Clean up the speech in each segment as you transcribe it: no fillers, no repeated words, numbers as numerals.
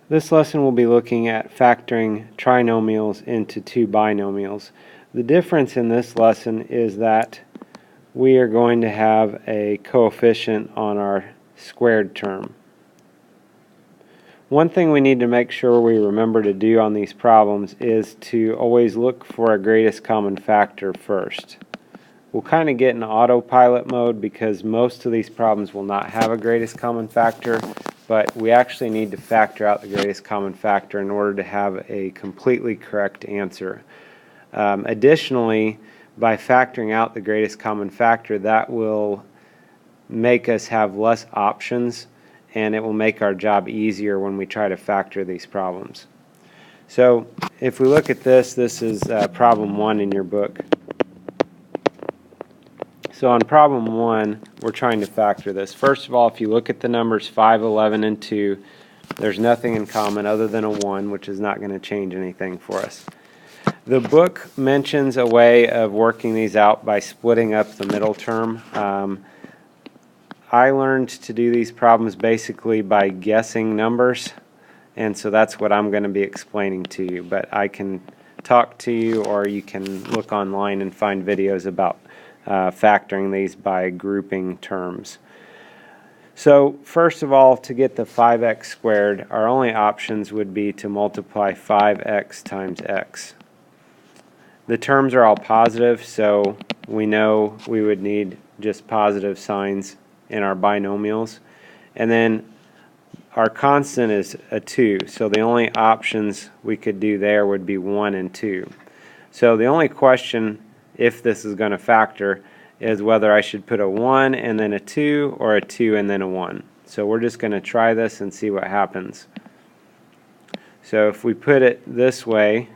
This lesson will be looking at factoring trinomials into two binomials. The difference in this lesson is that we are going to have a coefficient on our squared term. One thing we need to make sure we remember to do on these problems is to always look for a greatest common factor first. We'll kind of get in autopilot mode because most of these problems will not have a greatest common factor, but we actually need to factor out the greatest common factor in order to have a completely correct answer. Additionally, by factoring out the greatest common factor, that will make us have less options, and it will make our job easier when we try to factor these problems. So if we look at this, this is problem 1 in your book. So on problem 1, we're trying to factor this. First of all, if you look at the numbers 5, 11, and 2, there's nothing in common other than a 1, which is not going to change anything for us. The book mentions a way of working these out by splitting up the middle term. I learned to do these problems basically by guessing numbers, and so that's what I'm going to be explaining to you. But I can talk to you, or you can look online and find videos about factoring these by grouping terms. So first of all, to get the 5x squared, our only options would be to multiply 5x times x. The terms are all positive, so we know we would need just positive signs in our binomials. And then our constant is a 2, so the only options we could do there would be 1 and 2. So the only question, if this is going to factor, is whether I should put a 1 and then a 2 or a 2 and then a 1. So we're just going to try this and see what happens. So if we put it this way,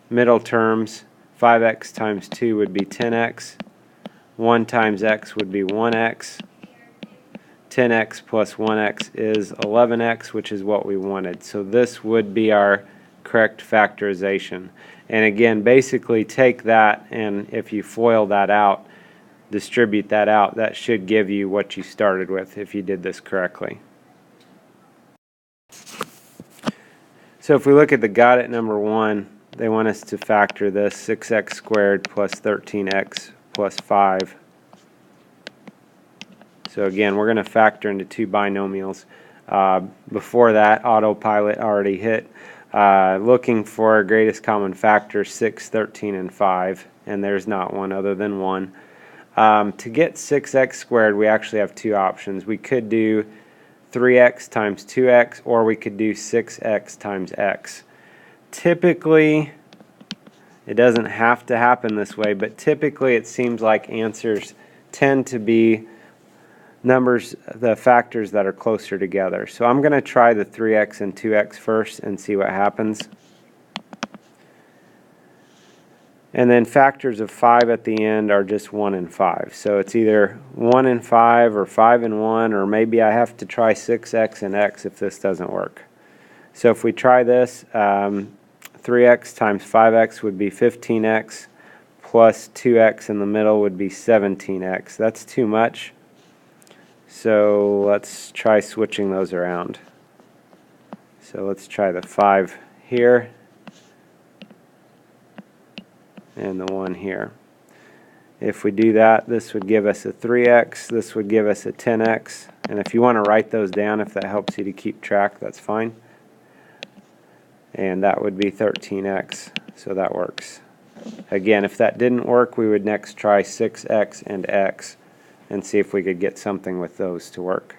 middle terms, 5x times 2 would be 10x, 1 times x would be 1x, 10x plus 1x is 11x, which is what we wanted. So this would be our correct factorization. And again, basically take that, and if you FOIL that out, distribute that out, that should give you what you started with if you did this correctly. So if we look at the got it number 1, they want us to factor this 6x squared plus 13x plus 5. So again, we're going to factor into two binomials. Before that, autopilot already hit. Looking for a greatest common factor, 6, 13, and 5, and there's not one other than 1. To get 6x squared, we actually have two options. We could do 3x times 2x, or we could do 6x times x. Typically, it doesn't have to happen this way, but typically it seems like answers tend to be numbers, the factors that are closer together. So I'm going to try the 3x and 2x first and see what happens. And then factors of 5 at the end are just 1 and 5. So it's either 1 and 5 or 5 and 1, or maybe I have to try 6x and x if this doesn't work. So if we try this, 3x times 5x would be 15x, plus 2x in the middle would be 17x. That's too much. So let's try switching those around. So let's try the 5 here and the 1 here. If we do that, this would give us a 3x, this would give us a 10x, and if you want to write those down, if that helps you to keep track, that's fine. And that would be 13x, so that works. Again, if that didn't work, we would next try 6x and x and see if we could get something with those to work.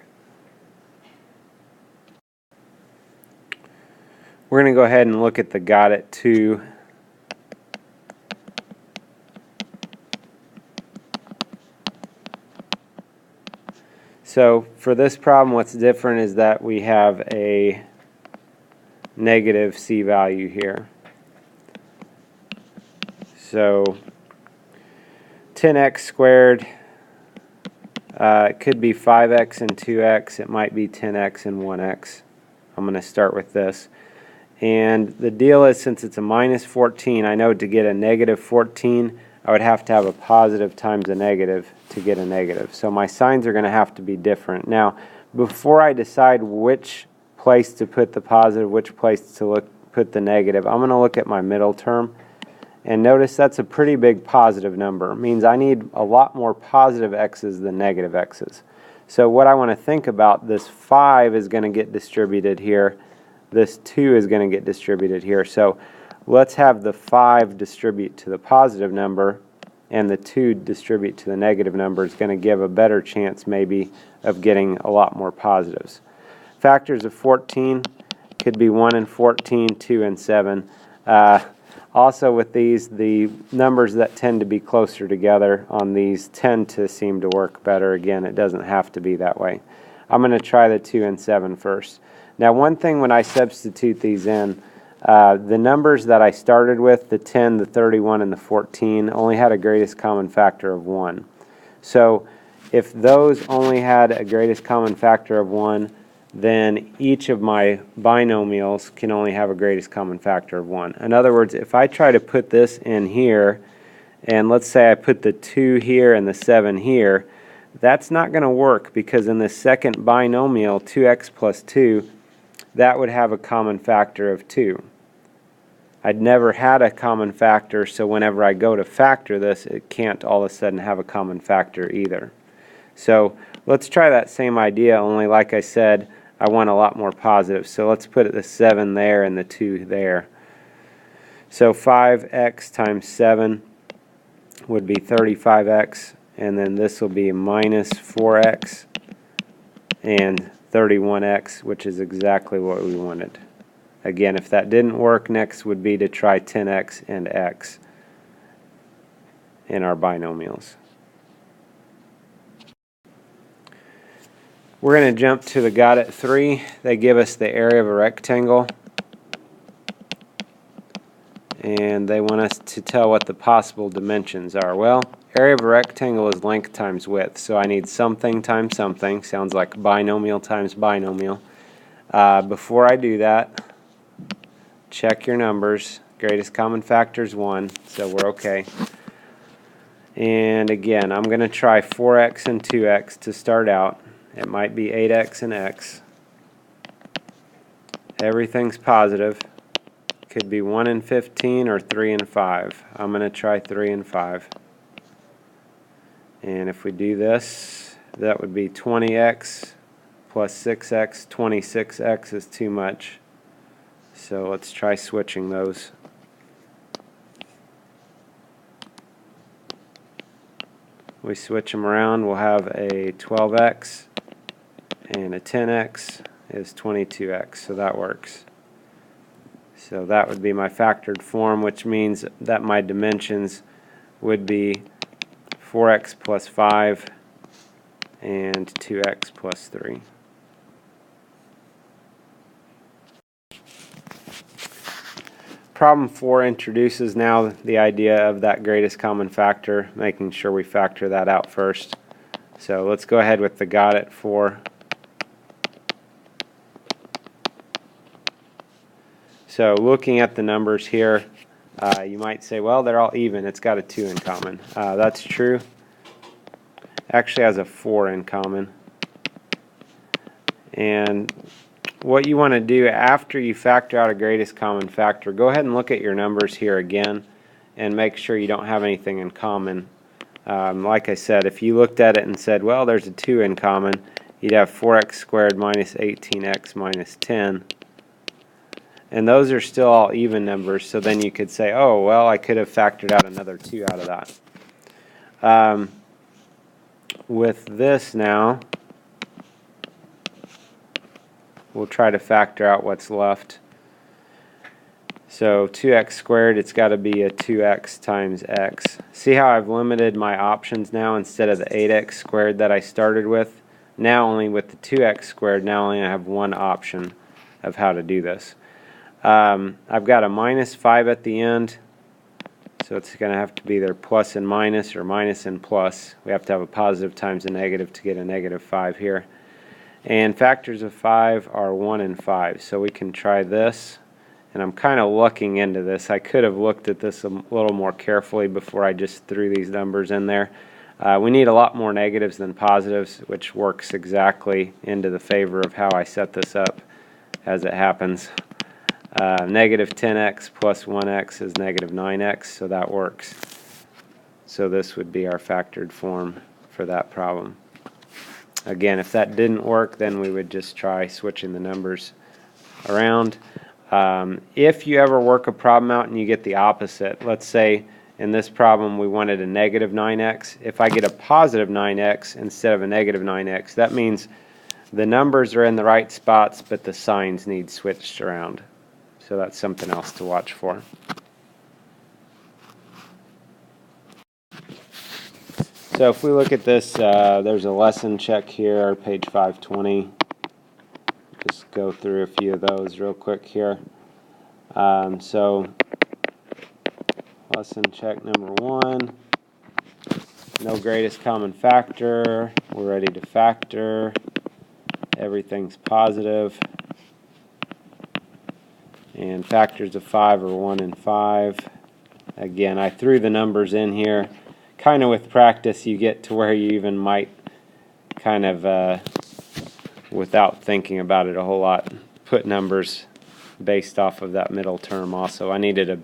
We're going to go ahead and look at the got it 2. So for this problem, what's different is that we have a negative c value here. So 10x squared, it could be 5x and 2x, it might be 10x and 1x. I'm going to start with this. And the deal is, since it's a minus 14, I know to get a negative 14, I would have to have a positive times a negative to get a negative. So my signs are going to have to be different. Now, before I decide which place to put the positive, which place to put the negative. I'm going to look at my middle term, and notice that's a pretty big positive number. It means I need a lot more positive x's than negative x's. So what I want to think about, this 5 is going to get distributed here. This 2 is going to get distributed here. So let's have the 5 distribute to the positive number, and the 2 distribute to the negative number. Is going to give a better chance maybe of getting a lot more positives. Factors of 14 could be 1 and 14, 2 and 7. Also with these, the numbers that tend to be closer together on these tend to seem to work better. Again, it doesn't have to be that way. I'm going to try the 2 and 7 first. Now one thing when I substitute these in, the numbers that I started with, the 10, the 31, and the 14, only had a greatest common factor of 1. So if those only had a greatest common factor of 1, then each of my binomials can only have a greatest common factor of 1. In other words, if I try to put this in here, and let's say I put the 2 here and the 7 here, that's not going to work, because in the second binomial, 2x plus 2, that would have a common factor of 2. I'd never had a common factor, so whenever I go to factor this, it can't all of a sudden have a common factor either. So let's try that same idea, only like I said, I want a lot more positive. So let's put the 7 there and the 2 there. So 5x times 7 would be 35x, and then this will be minus 4x and 31x, which is exactly what we wanted. Again, if that didn't work, next would be to try 10x and x in our binomials. We're going to jump to the got it 3. They give us the area of a rectangle, and they want us to tell what the possible dimensions are. Well, area of a rectangle is length times width, so I need something times something. Sounds like binomial times binomial. Before I do that, check your numbers. Greatest common factor is 1, so we're okay. And again, I'm going to try 4x and 2x to start out. It might be 8x and x. Everything's positive. Could be 1 and 15 or 3 and 5. I'm going to try 3 and 5. And if we do this, that would be 20x plus 6x. 26x is too much. So let's try switching those. We switch them around, we'll have a 12x, and a 10x is 22x, so that works. So that would be my factored form, which means that my dimensions would be 4x plus 5 and 2x plus 3. Problem 4 introduces now the idea of that greatest common factor, making sure we factor that out first. So let's go ahead with the got it 4. So looking at the numbers here, you might say, well, they're all even. It's got a 2 in common. That's true. Actually has a 4 in common. And what you want to do after you factor out a greatest common factor, go ahead and look at your numbers here again and make sure you don't have anything in common. Like I said, if you looked at it and said, well, there's a 2 in common, you'd have 4x squared minus 18x minus 10. And those are still all even numbers, so then you could say, oh, well, I could have factored out another 2 out of that. With this now, we'll try to factor out what's left. So 2x squared, it's got to be a 2x times x. See how I've limited my options now? Instead of the 8x squared that I started with, now only with the 2x squared, now only I have one option of how to do this. I've got a minus 5 at the end, so it's going to have to be either plus and minus or minus and plus. We have to have a positive times a negative to get a negative 5 here. And factors of 5 are 1 and 5, so we can try this. And I'm kind of looking into this. I could have looked at this a little more carefully before I just threw these numbers in there. We need a lot more negatives than positives, which works exactly into the favor of how I set this up. as it happens. Negative 10x plus 1x is negative 9x, so that works. So this would be our factored form for that problem. Again, if that didn't work, then we would just try switching the numbers around. If you ever work a problem out and you get the opposite, let's say in this problem we wanted a negative 9x. If I get a positive 9x instead of a negative 9x, that means the numbers are in the right spots, but the signs need switched around. So that's something else to watch for. So if we look at this, there's a lesson check here, page 520. Just go through a few of those real quick here. So lesson check number 1, no greatest common factor. We're ready to factor. Everything's positive. And factors of 5 are 1 and 5. Again, I threw the numbers in here. Kind of with practice, you get to where you even might kind of, without thinking about it a whole lot, put numbers based off of that middle term also. I needed a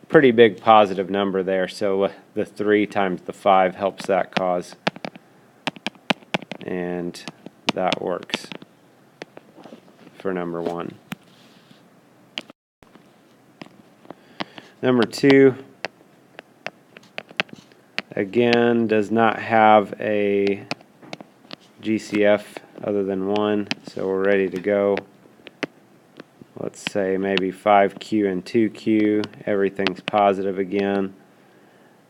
pretty big positive number there, so the 3 times the 5 helps that cause. And that works for number 1. Number 2, again, does not have a GCF other than 1, so we're ready to go. Let's say maybe 5Q and 2Q, everything's positive again.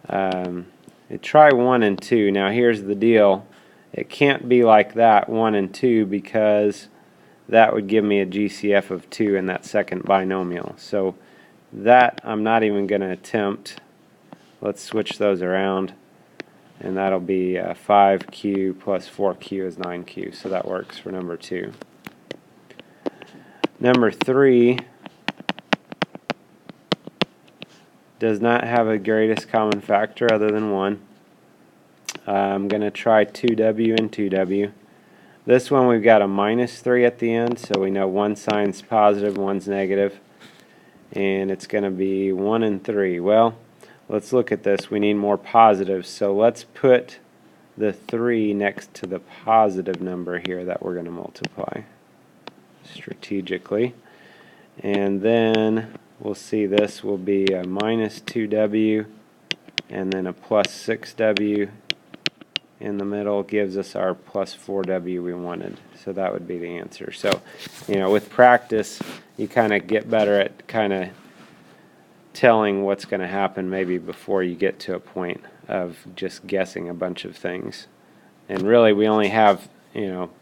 Try 1 and 2. Now here's the deal. It can't be like that, 1 and 2, because that would give me a GCF of 2 in that second binomial. So that I'm not even going to attempt. Let's switch those around, and that'll be 5Q plus 4Q is 9Q, so that works for number 2. Number 3 does not have a greatest common factor other than 1. I'm going to try 2W and 2W. This one we've got a minus 3 at the end, so we know one sign's positive, one's negative. And it's going to be 1 and 3. Well, let's look at this. We need more positives, so let's put the 3 next to the positive number here that we're going to multiply strategically. And then we'll see this will be a minus 2W and then a plus 6W in the middle gives us our plus 4W we wanted. So that would be the answer. So, with practice, you kind of get better at kind of telling what's going to happen maybe before you get to a point of just guessing a bunch of things. And really we only have,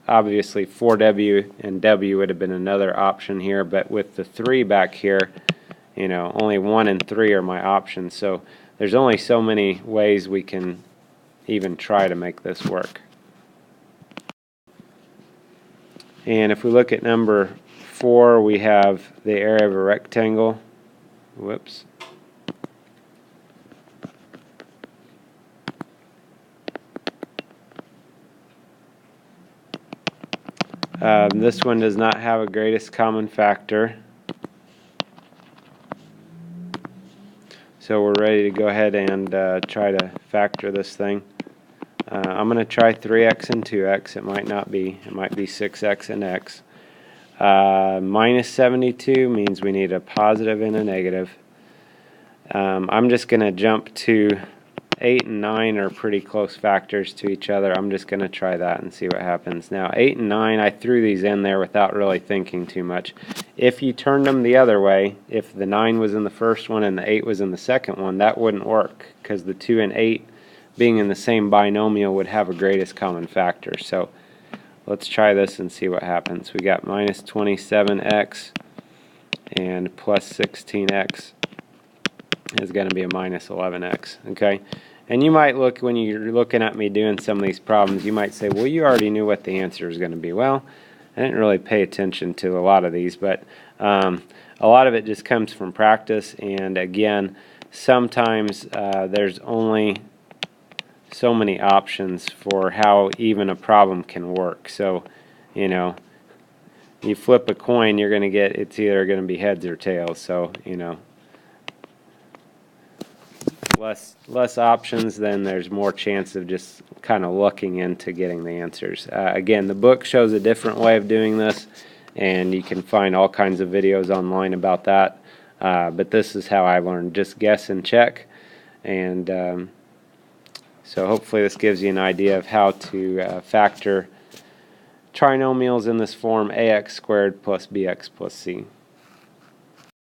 obviously 4W and W would have been another option here, but with the 3 back here, only 1 and 3 are my options. So there's only so many ways we can even try to make this work. And if we look at number 4, we have the area of a rectangle. Whoops. This one does not have a greatest common factor. So we're ready to go ahead and try to factor this thing. I'm going to try 3x and 2x. It might not be. It might be 6x and x. Minus 72 means we need a positive and a negative. I'm just going to jump to 8 and 9 are pretty close factors to each other. I'm just going to try that and see what happens. Now 8 and 9, I threw these in there without really thinking too much. If you turned them the other way, if the 9 was in the first one and the 8 was in the second one, that wouldn't work because the 2 and 8 being in the same binomial would have a greatest common factor. So let's try this and see what happens. We got minus 27x and plus 16x is going to be a minus 11x. Okay, and you might look, when you're looking at me doing some of these problems, you might say, well, you already knew what the answer is going to be. Well, I didn't really pay attention to a lot of these, but a lot of it just comes from practice. And again, sometimes there's only so many options for how even a problem can work. So, you flip a coin, you're going to get, it's either going to be heads or tails. So, less options, then there's more chance of just kind of looking into getting the answers. Again, the book shows a different way of doing this, and you can find all kinds of videos online about that. But this is how I learned. Just guess and check. And so hopefully this gives you an idea of how to factor trinomials in this form, ax squared plus bx plus c.